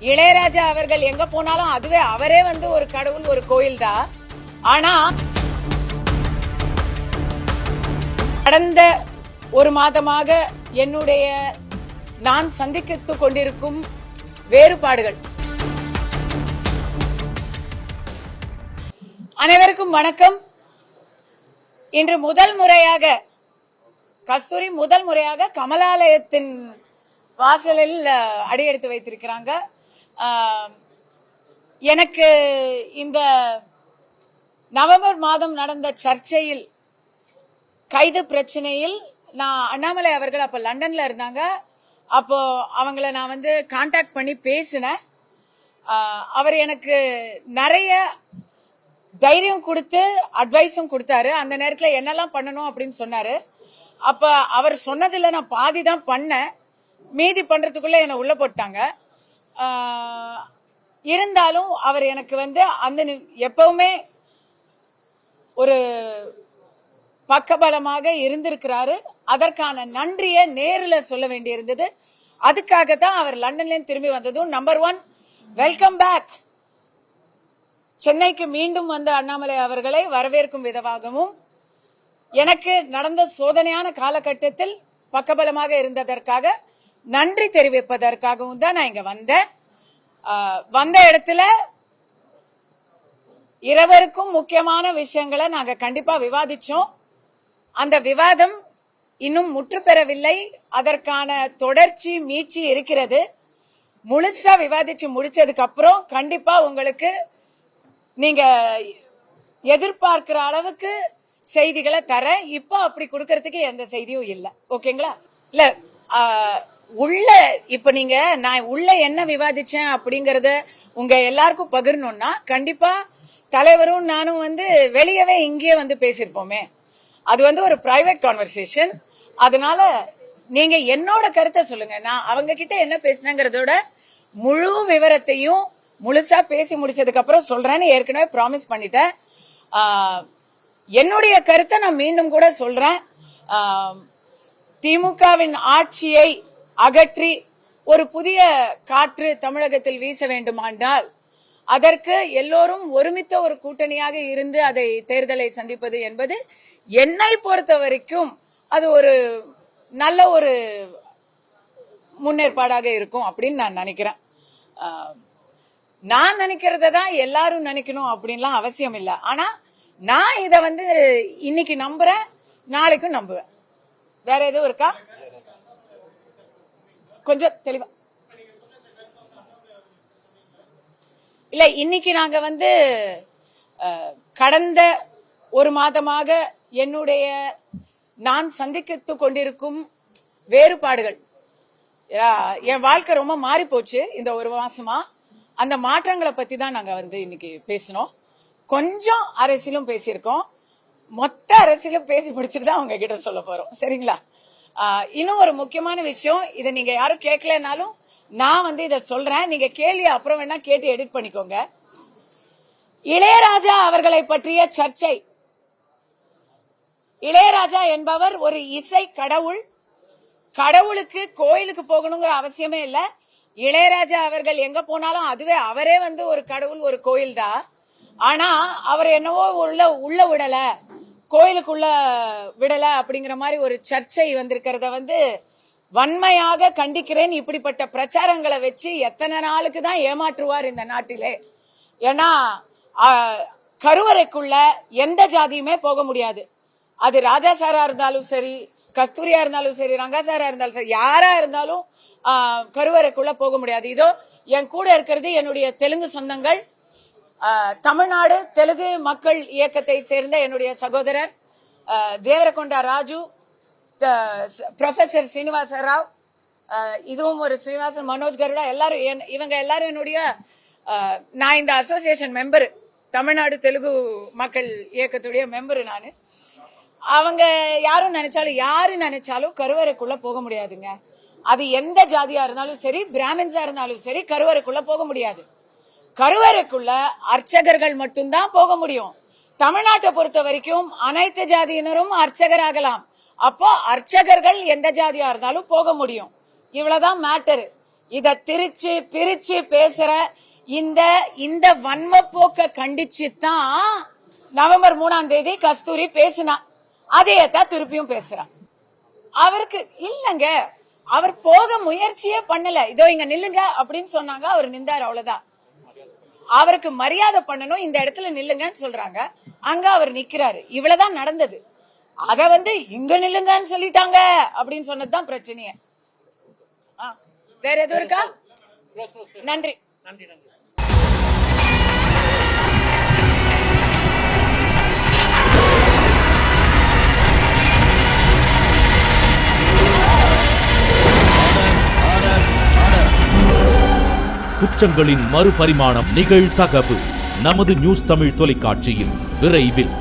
இளையராஜா அவர்கள் எங்க போனாலும் அதுவே அவரே ஒரு கடவுள், ஒரு கோயில் தான். ஆனா கடந்த ஒரு மாதமாக நான் சந்தித்துக் கொண்டிருக்கும் வேறுபாடுகள். அனைவருக்கும் வணக்கம். இன்று முதல் முறையாக கஸ்தூரி கமலாலயத்தின் வாசலில் அடியெடுத்து வைத்திருக்கிறாங்க. எனக்கு இந்த நவம்பர் மாதம் நடந்த சர்ச்சையில், கைது பிரச்சனையில் நான் அண்ணாமலை அவர்கள் அப்ப லண்டன்ல இருந்தாங்க. அப்போ அவங்கள நான் கான்டாக்ட் பண்ணி பேசினேன். அவர் எனக்கு நிறைய தைரியம் கொடுத்து அட்வைஸும் கொடுத்தாரு. அந்த நேரத்தில் என்னெல்லாம் பண்ணணும் அப்படின்னு சொன்னாரு. அப்ப அவர் சொன்னதில்ல நான் பாதி தான் பண்ணேன். மீதி பண்றதுக்குள்ள என்ன உள்ள போட்டாங்க. இருந்தாலும் அவர் எனக்கு அந்த எப்பவுமே ஒரு பக்கபலமாக இருந்திருக்கிறாரு. அதற்கான நன்றியை நேரில் சொல்ல வேண்டியிருந்தது. அதுக்காக தான் அவர் லண்டன்ல திரும்பி வந்ததும். Number 1, welcome back. சென்னைக்கு மீண்டும் வந்த அண்ணாமலை அவர்களை வரவேற்கும் விதமாகவும், எனக்கு நடந்த சோதனையான காலகட்டத்தில் பக்கபலமாக இருந்ததற்காக நன்றி தெரிவிப்பதற்காகவும் தான் நான் இங்க வந்தேன். வந்த இடத்துல இருவருக்கும் முக்கியமான விஷயங்களை நாங்க கண்டிப்பா விவாதிச்சோம். அந்த விவாதம் இன்னும் முற்று பெறவில்லை. அதற்கான தொடர்ச்சி மீட்சி இருக்கிறது. முழுசா விவாதிச்சு முடிச்சதுக்கு அப்புறம் கண்டிப்பா உங்களுக்கு நீங்க எதிர்பார்க்கிற அளவுக்கு செய்திகளை தர. இப்ப அப்படி கொடுக்கறதுக்கு எந்த செய்தியும் இல்ல. ஓகேங்களா? இல்ல இப்ப நான் உள்ள என்ன விவாதிச்சேன் அப்படிங்கறத உங்க எல்லாருக்கும் பகிரணும்னா, கண்டிப்பா தலைவரும் நானும் வெளியவே இங்கேயே பேசிருப்போமே. அது ஒரு பிரைவேட் கான்வர்சேஷன். அதனால நீங்க என்னோட கருத்தை சொல்லுங்க. நான் அவங்க கிட்ட என்ன பேசினேங்கிறதோட முழு விவரத்தையும் முழுசா பேசி முடிச்சதுக்கு அப்புறம் சொல்றேன்னு ஏற்கனவே ப்ராமிஸ் பண்ணிட்டேன். என்னுடைய கருத்தை நான் மீண்டும் கூட சொல்றேன். திமுகவின் ஆட்சியை அகற்றி ஒரு புதிய காற்று தமிழகத்தில் வீச வேண்டுமானால் அதற்கு எல்லோரும் ஒருமித்த ஒரு கூட்டணியாக இருந்து அதை தேர்தலை சந்திப்பது என்பது என்னை பொறுத்த வரைக்கும் அது ஒரு நல்ல ஒரு முன்னேற்பாடாக இருக்கும் அப்படின்னு நான் நினைக்கிறேன். நான் நினைக்கிறத தான் எல்லாரும் நினைக்கணும் அப்படின்லாம் அவசியம் இல்லை. ஆனா நான் இத இன்னைக்கு நம்புறேன், நாளைக்கும் நம்புவேன். வேற எதுவும் இருக்கா? கொஞ்சம் தெளிவா இல்ல. இன்னைக்கு நாங்க கடந்த ஒரு மாதமாக நான் சந்தித்துக் கொண்டிருக்கும் வேறுபாடுகள், என் வாழ்க்கை ரொம்ப மாறி போச்சு இந்த ஒரு மாசமா. அந்த மாற்றங்களை பத்தி தான் நாங்க இன்னைக்கு பேசணும். கொஞ்சம் அரசியலும் பேசியிருக்கோம். மொத்த அரசியலும் பேசி முடிச்சுட்டு தான் அவங்க கிட்ட சொல்ல போறோம். சரிங்களா? இன்னும் ஒரு முக்கியமான விஷயம், இதை நீங்க யாரும் கேட்கலனாலும் நான் இதை சொல்றேன். நீங்க கேள்வி அப்புறம் வேணா கேட்டு எடிட் பண்ணிக்கோங்க. இளையராஜா அவர்களை பற்றிய சர்ச்சை. இளையராஜா என்பவர் ஒரு இசை கடவுள். கடவுளுக்கு கோயிலுக்கு போகணுங்கிற அவசியமே இல்ல. இளையராஜா அவர்கள் எங்க போனாலும் அதுவே அவரே ஒரு கடவுள், ஒரு கோயில் தான். ஆனா அவர் என்னவோ உள்ள விடல, கோயிலுக்குள்ள விடல அப்படிங்கிற மாதிரி ஒரு சர்ச்சை வந்திருக்கிறத வன்மையாக கண்டிக்கிறேன். இப்படிப்பட்ட பிரச்சாரங்களை வச்சு எத்தனை நாளுக்கு தான் ஏமாற்றுவார் இந்த நாட்டிலே? ஏன்னா கருவறைக்குள்ள எந்த ஜாதியுமே போக முடியாது. அது ராஜா சாரா இருந்தாலும் சரி, கஸ்தூரியா இருந்தாலும் சரி, ரங்கா சாரா இருந்தாலும் சரி, யாரா இருந்தாலும் கருவறைக்குள்ள போக முடியாது. இதோ என் கூட இருக்கிறது என்னுடைய தெலுங்கு சொந்தங்கள். தமிழ்நாடு தெலுங்கு மக்கள் இயக்கத்தை சேர்ந்த என்னுடைய சகோதரர் தேவரகொண்டா ராஜு, ப்ரொஃபசர் ஸ்ரீனிவாச ராவ், இதுவும் ஒரு ஸ்ரீனிவாசன், மனோஜ் கருடா, எல்லாரும் இவங்க எல்லாரும் என்னுடைய நான் இந்த அசோசியேஷன் மெம்பர், தமிழ்நாடு தெலுங்கு மக்கள் இயக்கத்துடைய மெம்பர் நானு. அவங்க யாரு நினைச்சாலும் கருவறைக்குள்ள போக முடியாதுங்க. அது எந்த ஜாதியா இருந்தாலும் சரி, பிராமின்ஸா இருந்தாலும் சரி, கருவறைக்குள்ள போக முடியாது. கருவறைக்குள்ள அர்ச்சகர்கள் மட்டும்தான் போக முடியும். தமிழ்நாட்டை பொறுத்த வரைக்கும் அனைத்து ஜாதியினரும் அர்ச்சகர் ஆகலாம். அப்போ அர்ச்சகர்கள் எந்த ஜாதியா இருந்தாலும் போக முடியும். இவ்வளவுதான் மேட்டர். இத திரிச்சு பிரிச்சு பேசுற இந்த வன்ம போக்க கண்டிச்சு தான் நவம்பர் 3ஆம் தேதி கஸ்தூரி பேசினா. அதையத்தான் திருப்பியும் பேசுறான். அவருக்கு இல்லங்க, அவர் போக முயற்சியே பண்ணல. இதோ இங்க நில்லுங்க அப்படின்னு சொன்னாங்க, அவர் நின்றார், அவ்வளவுதான். அவருக்கு மரியாதை பண்ணணும், இந்த இடத்துல நில்லுங்கன்னு சொல்றாங்க, அங்க அவர் நிக்கிறாரு. இவ்வளவுதான் நடந்தது. அத இங்க நில்லுங்கன்னு சொல்லிட்டாங்க அப்படின்னு சொன்னதுதான் பிரச்சனையே. வேற எதுவும் இருக்கா? நன்றி. குற்றங்களின் மறுபரிமாணம் நிகழ்தகவு நமது நியூஸ் தமிழ் தொலைக்காட்சியில் விரைவில்.